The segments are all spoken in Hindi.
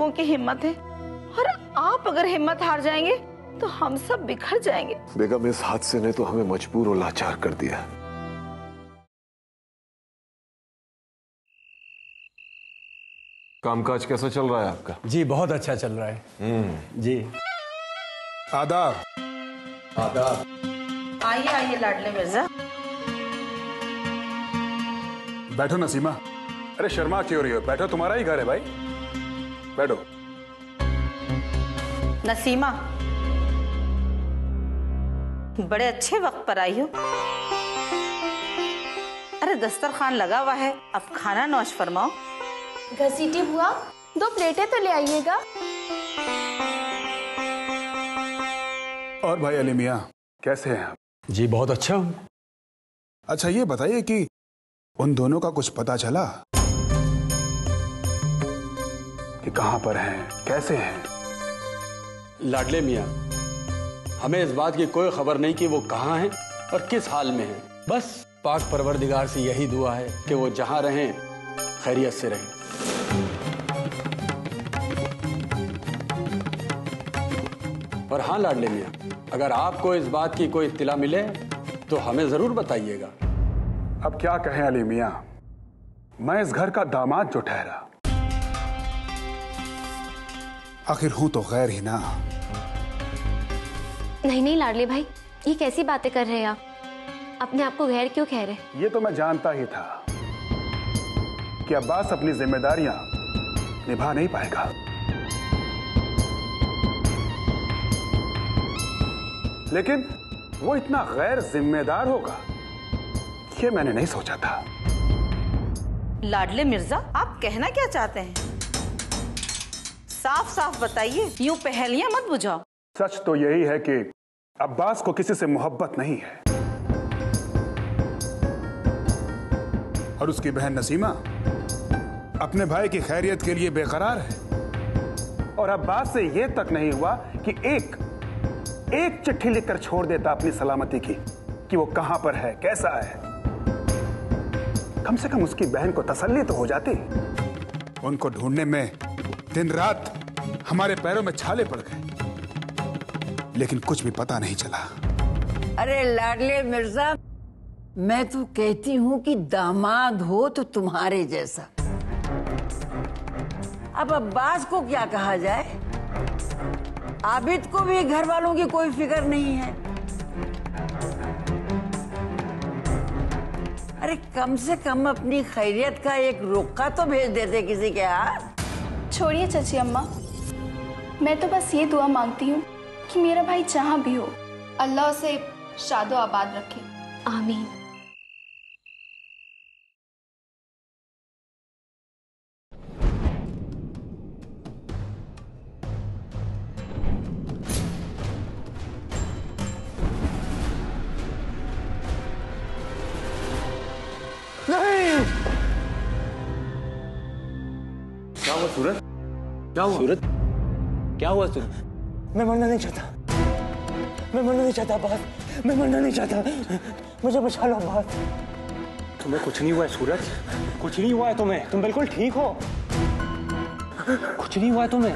लोगों की हिम्मत है, और आप अगर हिम्मत हार जाएंगे तो हम सब बिखर जाएंगे। बेगम, इस हादसे ने तो हमें मजबूर और लाचार कर दिया। कामकाज कैसा चल रहा है आपका? जी बहुत अच्छा चल रहा है। जी आदाब। आदाब। आइए आइए लाडले मिर्जा। बैठो नसीमा। अरे शर्मा क्यों रही हो? बैठो, तुम्हारा ही घर है भाई, बैठो। नसीमा, बड़े अच्छे वक्त पर आई हो। अरे दस्तरखान लगा हुआ है, अब खाना नौश फरमाओ। घसीटी बुआ, 2 प्लेटें तो ले आइएगा। और भाई अली मियां, कैसे हैं आप? जी बहुत अच्छा हूँ। अच्छा ये बताइए कि उन दोनों का कुछ पता चला कि कहां पर हैं, कैसे हैं? लाडले मियाँ, हमें इस बात की कोई खबर नहीं कि वो कहाँ हैं और किस हाल में हैं। बस पाक परवरदिगार से यही दुआ है कि वो जहाँ रहें खैरियत से रहें। और हाँ लाडले मियाँ, अगर आपको इस बात की कोई इत्तिला मिले तो हमें जरूर बताइएगा। अब क्या कहें अली मियां, मैं इस घर का दामाद जो ठहरा, आखिर हूं तो गैर ही ना। नहीं लाडले भाई, ये कैसी बातें कर रहे हैं आप? अपने आप को गैर क्यों कह रहे? ये तो मैं जानता ही था कि अब्बास अपनी जिम्मेदारियां निभा नहीं पाएगा, लेकिन वो इतना गैर जिम्मेदार होगा ये मैंने नहीं सोचा था। लाडले मिर्जा, आप कहना क्या चाहते हैं? साफ साफ बताइए, यूं पहेलियां मत बुझाओ। सच तो यही है कि अब्बास को किसी से मोहब्बत नहीं है, और उसकी बहन नसीमा अपने भाई की खैरियत के लिए बेकरार है। और अब्बास से यह तक नहीं हुआ कि एक चिट्ठी लिखकर छोड़ देता अपनी सलामती की कि वो कहां पर है, कैसा है। कम से कम उसकी बहन को तसल्ली तो हो जाती। उनको ढूंढने में दिन रात हमारे पैरों में छाले पड़ गए, लेकिन कुछ भी पता नहीं चला। अरे लाडले मिर्जा, मैं तो कहती हूँ कि दामाद हो तो तुम्हारे जैसा। अब अब्बास को क्या कहा जाए? आबिद को भी घर वालों की कोई फिक्र नहीं है। अरे कम से कम अपनी खैरियत का एक रुक्का तो भेज देते किसी के हाथ। छोड़िए चाची अम्मा, मैं तो बस ये दुआ मांगती हूँ कि मेरा भाई जहाँ भी हो अल्लाह उसे शादो आबाद रखे। आमीन। नहीं, क्या हुआ सूरज? क्या हुआ सूरज? क्या हुआ सूरज? मैं मरना नहीं चाहता, मैं मरना नहीं चाहता अब्बास, मैं मरना नहीं चाहता, मुझे बचा लो अब्बास। तुम्हें कुछ नहीं हुआ है सूरज? कुछ नहीं हुआ है तुम्हें? तुम बिल्कुल ठीक हो, कुछ नहीं हुआ है तुम्हें।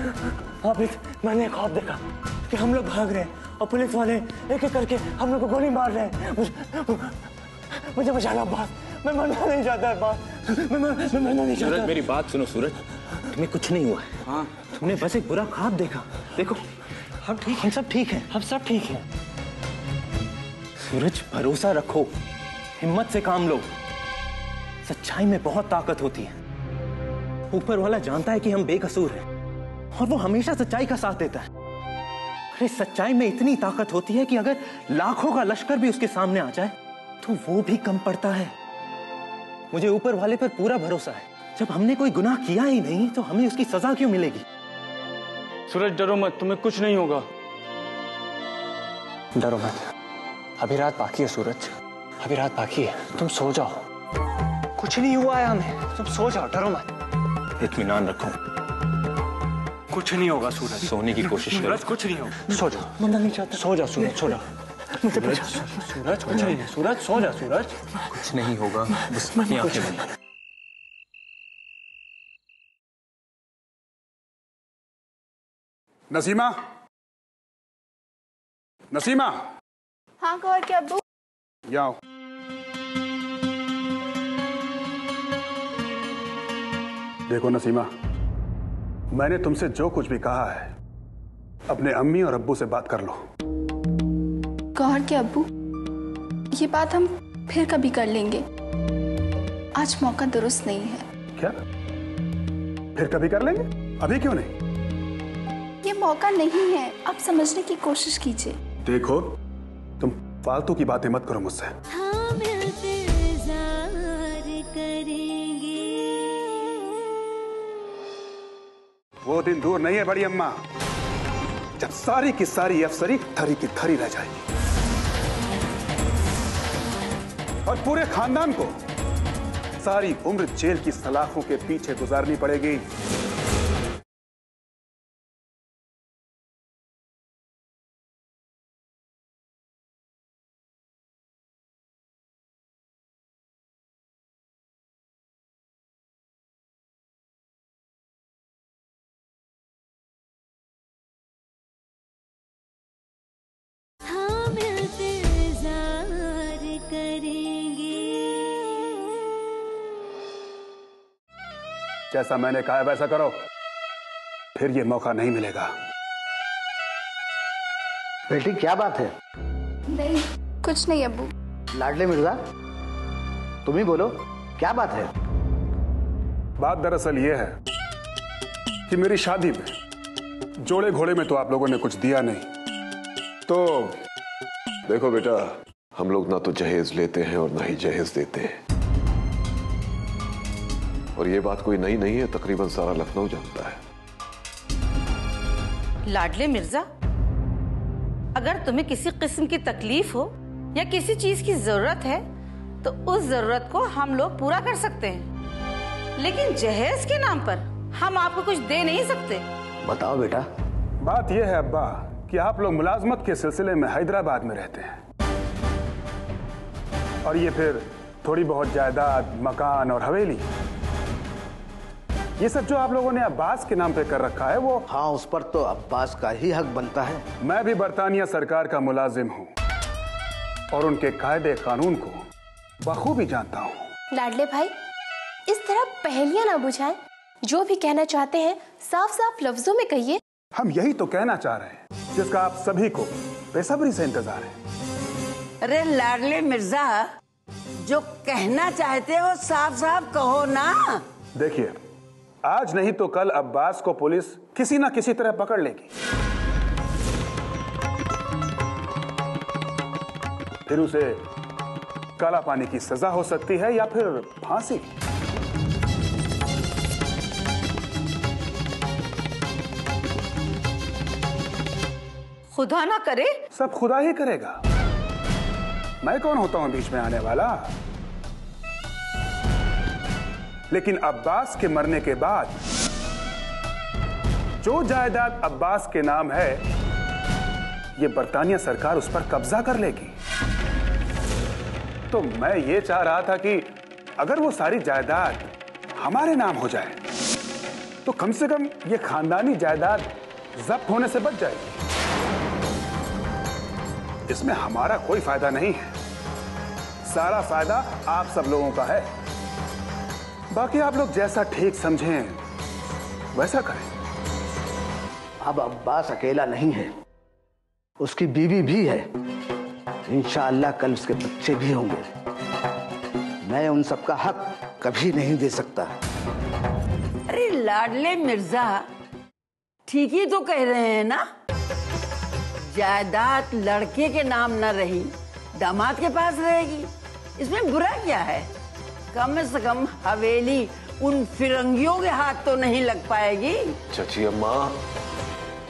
आबिद, मैंने ख्वाब देखा कि हम लोग भाग रहे हैं और पुलिस वाले एक एक करके हम लोग को गोली मार रहे हैं। मुझे बचा लो अब्बास, मैं मरना नहीं चाहता अब्बास, मैं मरना नहीं चाहता। सूरज मेरी बात सुनो सूरज, तुम्हें कुछ नहीं हुआ है। हाँ, तुमने बस एक बुरा ख्वाब देखा। देखो हम ठीक, हम सब ठीक हैं, हम सब ठीक हैं। सूरज भरोसा रखो, हिम्मत से काम लो। सच्चाई में बहुत ताकत होती है। ऊपर वाला जानता है कि हम बेकसूर हैं और वो हमेशा सच्चाई का साथ देता है। अरे सच्चाई में इतनी ताकत होती है कि अगर लाखों का लश्कर भी उसके सामने आ जाए तो वो भी कम पड़ता है। मुझे ऊपर वाले पर पूरा भरोसा है। जब हमने कोई गुनाह किया ही नहीं तो हमें उसकी सजा क्यों मिलेगी? सूरज डरो मत, तुम्हें कुछ नहीं होगा। डरो मत, अभी रात बाकी है सूरज, अभी रात बाकी है। तुम सो जाओ, कुछ नहीं हुआ है हमें, तुम सो जाओ, डरो मत, इत्मीनान रखो, कुछ नहीं होगा सूरज। सोने की कोशिश करो, कुछ नहीं होगा, सो जाओ। मरना नहीं चाहता, सो जाओ सूरज, सो जाओ। सूरज कुछ नहीं है, सूरज सो जा, सूरज कुछ नहीं होगा, बस आंखें बंद। नसीमा, नसीमा। हाँ गौर के अब्बू। आओ। देखो नसीमा, मैंने तुमसे जो कुछ भी कहा है अपने अम्मी और अब्बू से बात कर लो। गौर के अब्बू, ये बात हम फिर कभी कर लेंगे, आज मौका दुरुस्त नहीं है। क्या? फिर कभी कर लेंगे? अभी क्यों नहीं? ये मौका नहीं है, आप समझने की कोशिश कीजिए। देखो, तुम फालतू की बातें मत करो मुझसे। वो दिन दूर नहीं है बड़ी अम्मा, जब सारी की सारी अफसरी थरी की थरी रह जाएगी और पूरे खानदान को सारी उम्र जेल की सलाखों के पीछे गुजारनी पड़ेगी। जैसा मैंने कहा वैसा करो, फिर ये मौका नहीं मिलेगा। बेटी क्या बात है? नहीं, कुछ नहीं अब्बू। लाडले मिर्जा, तुम ही बोलो, क्या बात है? बात दरअसल ये है कि मेरी शादी में जोड़े घोड़े में तो आप लोगों ने कुछ दिया नहीं। तो देखो बेटा, हम लोग ना तो जहेज लेते हैं और ना ही जहेज देते हैं, और ये बात कोई नई नहीं है, तकरीबन सारा लखनऊ जानता है। लाडले मिर्जा, अगर तुम्हें किसी किस्म की तकलीफ हो या किसी चीज की जरूरत है तो उस जरूरत को हम लोग पूरा कर सकते हैं, लेकिन जहेज के नाम पर हम आपको कुछ दे नहीं सकते। बताओ बेटा। बात यह है अब्बा कि आप लोग मुलाजमत के सिलसिले में हैदराबाद में रहते हैं, और ये फिर थोड़ी बहुत जायदाद, मकान और हवेली, ये सब जो आप लोगों ने अब्बास के नाम पे कर रखा है वो। हाँ, उस पर तो अब्बास का ही हक बनता है। मैं भी बरतानिया सरकार का मुलाजिम हूँ और उनके कायदे कानून को बखूबी जानता हूँ। लाडले भाई, इस तरह पहेलियां ना बुझाएं, जो भी कहना चाहते हैं साफ साफ लफ्जों में कहिए। हम यही तो कहना चाह रहे हैं, जिसका आप सभी को बेसब्री से इंतजार है। अरे लाडले मिर्जा, जो कहना चाहते हो साफ साफ कहो ना। देखिए, आज नहीं तो कल अब्बास को पुलिस किसी ना किसी तरह पकड़ लेगी, फिर उसे काला पानी की सजा हो सकती है या फिर फांसी। खुदा ना करे। सब खुदा ही करेगा, मैं कौन होता हूं बीच में आने वाला। लेकिन अब्बास के मरने के बाद जो जायदाद अब्बास के नाम है, ये बरतानिया सरकार उस पर कब्जा कर लेगी। तो मैं ये चाह रहा था कि अगर वो सारी जायदाद हमारे नाम हो जाए तो कम से कम ये खानदानी जायदाद जब्त होने से बच जाएगी। इसमें हमारा कोई फायदा नहीं है, सारा फायदा आप सब लोगों का है। बाकी आप लोग जैसा ठीक समझें वैसा करें। अब अब्बास अकेला नहीं है, उसकी बीवी भी है, इंशाअल्लाह कल उसके बच्चे भी होंगे। मैं उन सबका हक कभी नहीं दे सकता। अरे लाडले मिर्जा, ठीक ही तो कह रहे हैं ना। जायदाद लड़के के नाम न रही, दामाद के पास रहेगी, इसमें बुरा क्या है। कम से कम हवेली उन फिरंगियों के हाथ तो नहीं लग पाएगी। चाची अम्मा,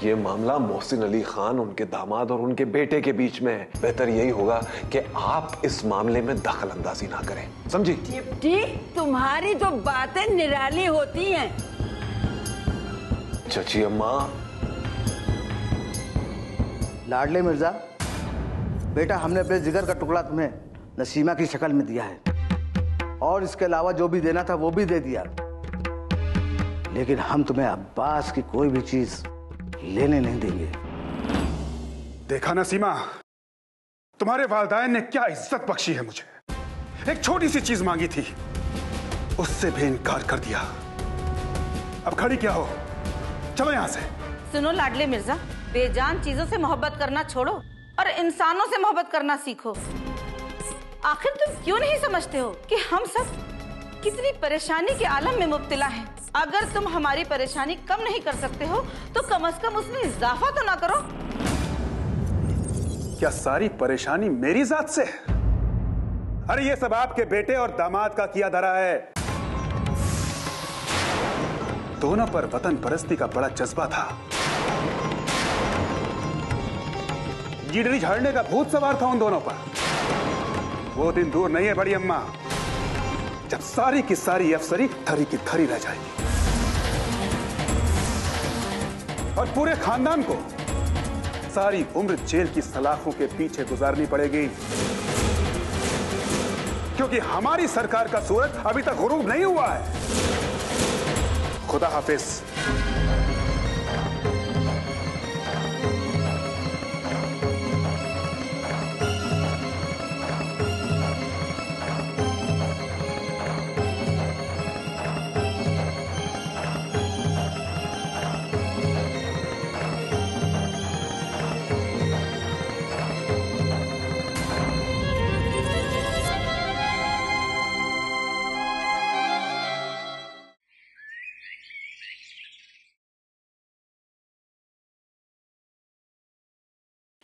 ये मामला मोहसिन अली खान, उनके दामाद और उनके बेटे के बीच में है। बेहतर यही होगा कि आप इस मामले में दखल अंदाजी ना करें, समझी? डिप्टी, तुम्हारी तो बातें निराली होती हैं। चाची अम्मा। लाडले मिर्जा, बेटा हमने अपने जिगर का टुकड़ा तुम्हें नसीमा की शक्ल में दिया है, और इसके अलावा जो भी देना था वो भी दे दिया, लेकिन हम तुम्हें अब्बास की कोई भी चीज लेने नहीं देंगे। देखा ना सीमा, तुम्हारे वालिदैन ने क्या इज्जत बख्शी है मुझे। एक छोटी सी चीज मांगी थी, उससे भी इनकार कर दिया। अब खड़ी क्या हो, चलो यहां से। सुनो लाडले मिर्जा, बेजान चीजों से मोहब्बत करना छोड़ो और इंसानों से मोहब्बत करना सीखो। आखिर तुम क्यों नहीं समझते हो कि हम सब कितनी परेशानी के आलम में मुब्तला हैं? अगर तुम हमारी परेशानी कम नहीं कर सकते हो तो कम से कम उसमें इजाफा तो ना करो। क्या सारी परेशानी मेरी जात से? अरे ये सब आपके बेटे और दामाद का किया धरा है। दोनों पर वतन परस्ती का बड़ा जज्बा था। जीडरी झाड़ने का भूत सवार था उन दोनों पर। वो दिन दूर नहीं है बड़ी अम्मा, जब सारी की सारी अफसरी थरी की थरी रह जाएगी और पूरे खानदान को सारी उम्र जेल की सलाखों के पीछे गुजारनी पड़ेगी, क्योंकि हमारी सरकार का सूरज अभी तक गुरूब नहीं हुआ है। खुदा हाफिज।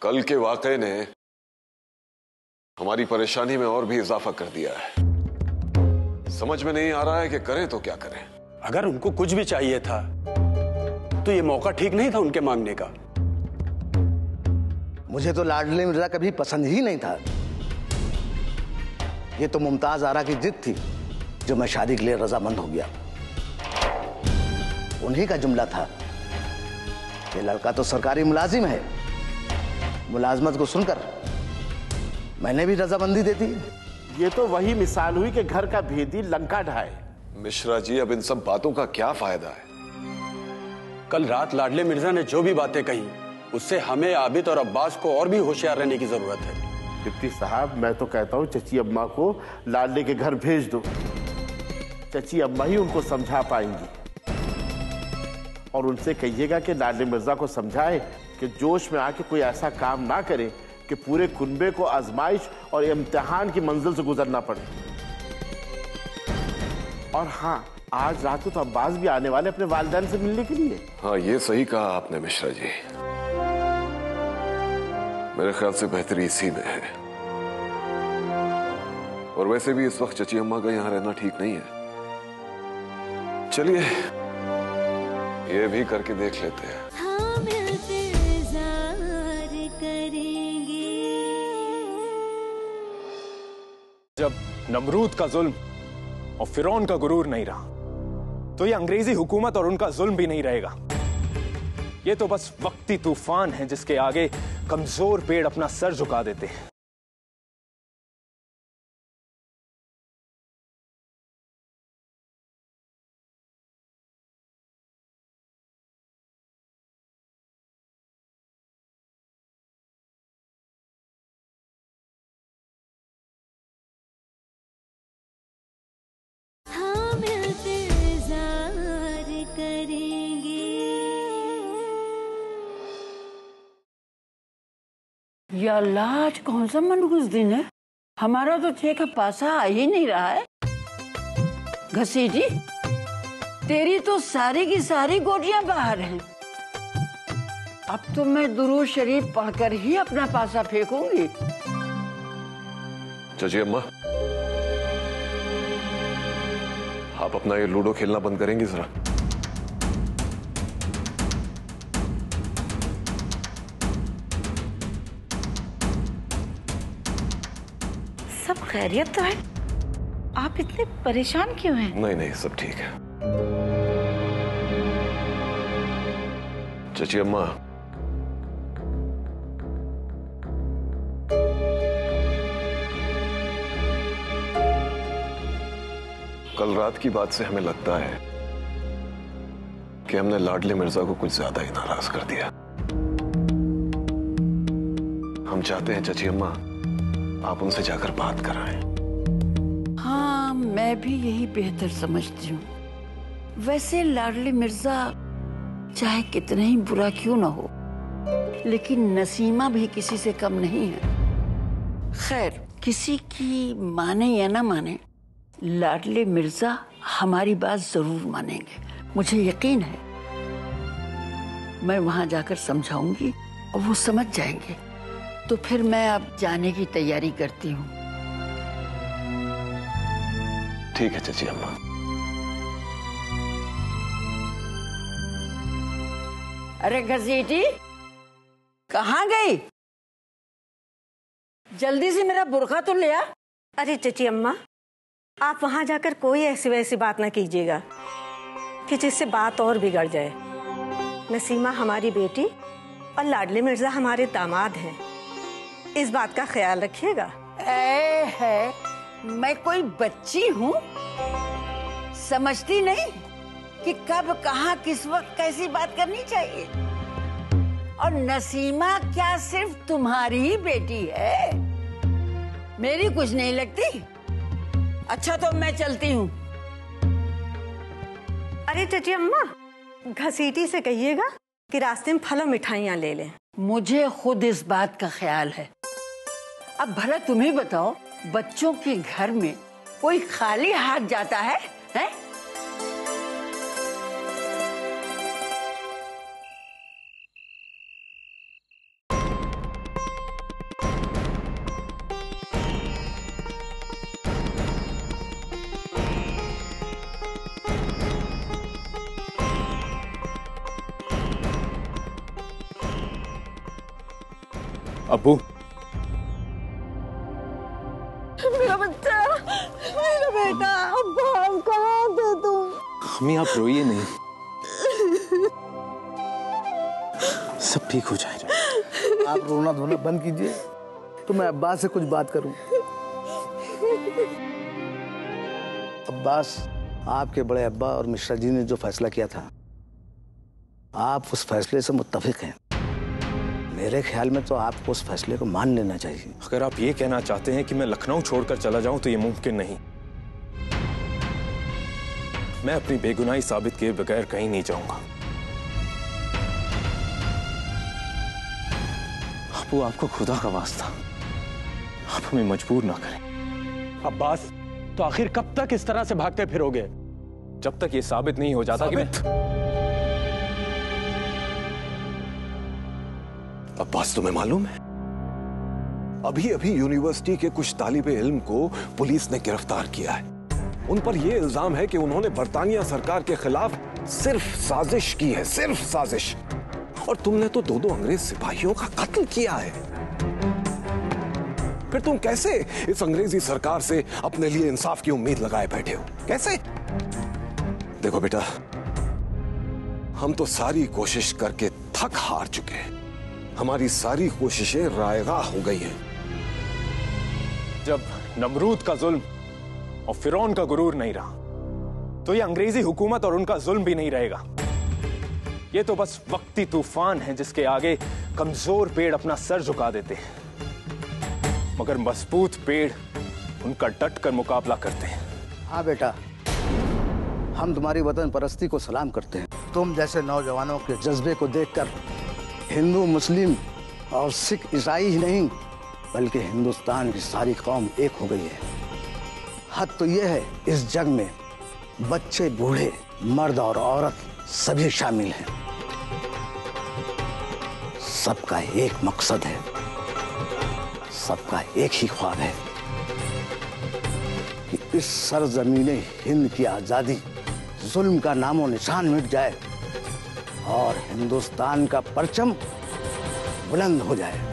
कल के वाकये ने हमारी परेशानी में और भी इजाफा कर दिया है। समझ में नहीं आ रहा है कि करें तो क्या करें। अगर उनको कुछ भी चाहिए था तो ये मौका ठीक नहीं था उनके मांगने का। मुझे तो लाडले मिर्जा कभी पसंद ही नहीं था। ये तो मुमताज आरा की जिद थी जो मैं शादी के लिए रजामंद हो गया। उन्हीं का जुमला था, ये लड़का तो सरकारी मुलाजिम है। मुलाजमत को सुनकर मैंने भी रजामंदी दे दी। ये तो वही मिसाल हुई कि घर का भेदी लंका ढाए। मिश्रा जी, अब इन सब बातों का क्या फायदा है? कल रात लाडले मिर्जा ने जो भी बातें कही उससे हमें, आबिद और अब्बास को और भी होशियार रहने की जरूरत है। डिप्टी साहब, मैं तो कहता हूँ चची अम्मा को लाडले के घर भेज दो। चची अम्मा ही उनको समझा पाएंगी। और उनसे कहिएगा कि लाडले मिर्जा को समझाए कि जोश में आके कोई ऐसा काम ना करे कि पूरे कुनबे को आजमाइश और इम्तिहान की मंजिल से गुजरना पड़े। और हाँ, आज रात को तो अब्बास भी आने वाले अपने वालिदैन से मिलने के लिए। हाँ, ये सही कहा आपने मिश्रा जी। मेरे ख्याल से बेहतरी इसी में है। और वैसे भी इस वक्त चची अम्मा का यहाँ रहना ठीक नहीं है। चलिए ये भी करके देख लेते हैं। जब नमरूद का जुल्म और फिरौन का गुरूर नहीं रहा तो ये अंग्रेजी हुकूमत और उनका जुल्म भी नहीं रहेगा। ये तो बस वक्ती तूफान है जिसके आगे कमजोर पेड़ अपना सर झुका देते हैं। या अल्लाह, आज कौन सा मनहूस दिन है? हमारा तो छह का पासा आ ही नहीं रहा है। घसीटी, तेरी तो सारी की सारी गोटियां बाहर हैं। अब तो मैं दुरूद शरीफ पढ़कर ही अपना पासा फेंकूंगी। चची अम्मा, आप अपना ये लूडो खेलना बंद करेंगी जरा? सब खैरियत तो है? आप इतने परेशान क्यों हैं? नहीं नहीं, सब ठीक है। चची अम्मा, कल रात की बात से हमें लगता है कि हमने लाडले मिर्जा को कुछ ज्यादा ही नाराज कर दिया। हम चाहते हैं चाची अम्मा आप उनसे जाकर बात कराएं। हाँ, मैं भी यही बेहतर समझती हूँ। वैसे लाडले मिर्जा चाहे कितना ही बुरा क्यों ना हो, लेकिन नसीमा भी किसी से कम नहीं है। खैर, किसी की माने या ना माने, लाडले मिर्जा हमारी बात जरूर मानेंगे, मुझे यकीन है। मैं वहां जाकर समझाऊंगी और वो समझ जाएंगे। तो फिर मैं अब जाने की तैयारी करती हूँ। ठीक है चाची अम्मा। अरे घसीटी, कहाँ गई? जल्दी से मेरा बुर्का तो ले आ। अरे चाची अम्मा, आप वहां जाकर कोई ऐसी वैसी बात ना कीजिएगा कि जिससे बात और बिगड़ जाए। नसीमा हमारी बेटी और लाडले मिर्जा हमारे दामाद हैं, इस बात का ख्याल रखिएगा। है, मैं कोई बच्ची हूँ? समझती नहीं कि कब कहाँ किस वक्त कैसी बात करनी चाहिए? और नसीमा क्या सिर्फ तुम्हारी ही बेटी है? मेरी कुछ नहीं लगती? अच्छा, तो मैं चलती हूँ। अरे चाची अम्मा, घसीटी से कहिएगा कि रास्ते में फल और मिठाइयाँ ले लें। मुझे खुद इस बात का ख्याल है। अब भला तुम्हें बताओ, बच्चों के घर में कोई खाली हाथ जाता है? अब्बू, मेरा बच्चा, मेरा बेटा, अब्बा कहाँ थे तुम? अम्मी आप रोइए नहीं, सब ठीक हो जाएगा। आप रोना धोना बंद कीजिए तो मैं अब्बास से कुछ बात करूं। अब्बास, आपके बड़े अब्बा और मिश्रा जी ने जो फैसला किया था, आप उस फैसले से मुत्तफिक हैं। मेरे ख्याल में तो आपको उस फैसले को मान लेना चाहिए। अगर आप ये कहना चाहते हैं कि मैं लखनऊ छोड़कर चला जाऊं तो ये मुमकिन नहीं। मैं अपनी बेगुनाही साबित किए बगैर कहीं नहीं जाऊंगा। अब्बू, आपको खुदा का वास्ता, आप हमें मजबूर ना करें। अब्बास, तो आखिर कब तक इस तरह से भागते फिरोगे? जब तक ये साबित नहीं हो जाता कि मैं... अब्बास, तुम्हें मालूम है अभी अभी यूनिवर्सिटी के कुछ तालिबे इल्म को पुलिस ने गिरफ्तार किया है। उन पर यह इल्जाम है कि उन्होंने बरतानिया सरकार के खिलाफ सिर्फ साजिश की है, सिर्फ साजिश। और तुमने तो दो अंग्रेज सिपाहियों का कत्ल किया है। फिर तुम कैसे इस अंग्रेजी सरकार से अपने लिए इंसाफ की उम्मीद लगाए बैठे हो? कैसे? देखो बेटा, हम तो सारी कोशिश करके थक हार चुके हैं। हमारी सारी कोशिशें रायगा हो गई हैं। जब नमरूद का जुल्म और फिरौन का गुरूर नहीं रहा, तो ये अंग्रेजी हुकूमत और उनका जुल्म भी नहीं रहेगा। ये तो बस वक्ती तूफान है जिसके आगे कमजोर पेड़ अपना सर झुका देते हैं, मगर मजबूत पेड़ उनका डट कर मुकाबला करते हैं। हाँ बेटा, हम तुम्हारी वतन परस्ती को सलाम करते हैं। तुम जैसे नौजवानों के जज्बे को देखकर हिंदू, मुस्लिम और सिख, ईसाई ही नहीं बल्कि हिंदुस्तान की सारी कौम एक हो गई है। हद तो यह है, इस जग में बच्चे, बूढ़े, मर्द और औरत सभी शामिल हैं। सबका एक मकसद है, सबका एक ही ख्वाब है कि इस सरजमीने हिंद की आजादी, जुल्म का नामो निशान मिट जाए और हिंदुस्तान का परचम बुलंद हो जाए।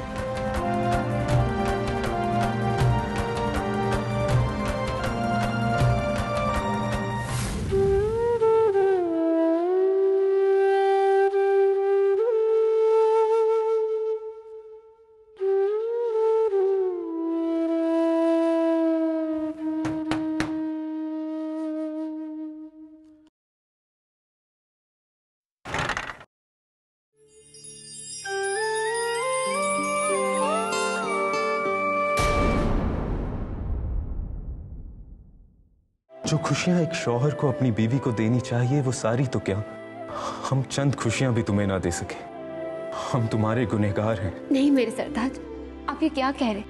जो खुशियां एक शौहर को अपनी बीवी को देनी चाहिए वो सारी तो क्या, हम चंद खुशियां भी तुम्हें ना दे सके। हम तुम्हारे गुनहगार हैं। नहीं मेरे सरताज, आप ये क्या कह रहे?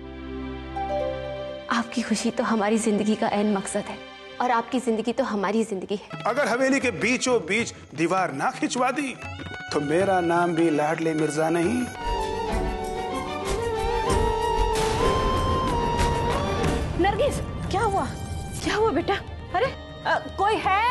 आपकी खुशी तो हमारी जिंदगी का ऐन मकसद है और आपकी जिंदगी तो हमारी जिंदगी है। अगर हवेली के बीचों बीच दीवार ना खिंचवा दी तो मेरा नाम भी लाडले मिर्जा नहीं। नरगिस, क्या हुआ? क्या हुआ बेटा? अरे कोई है?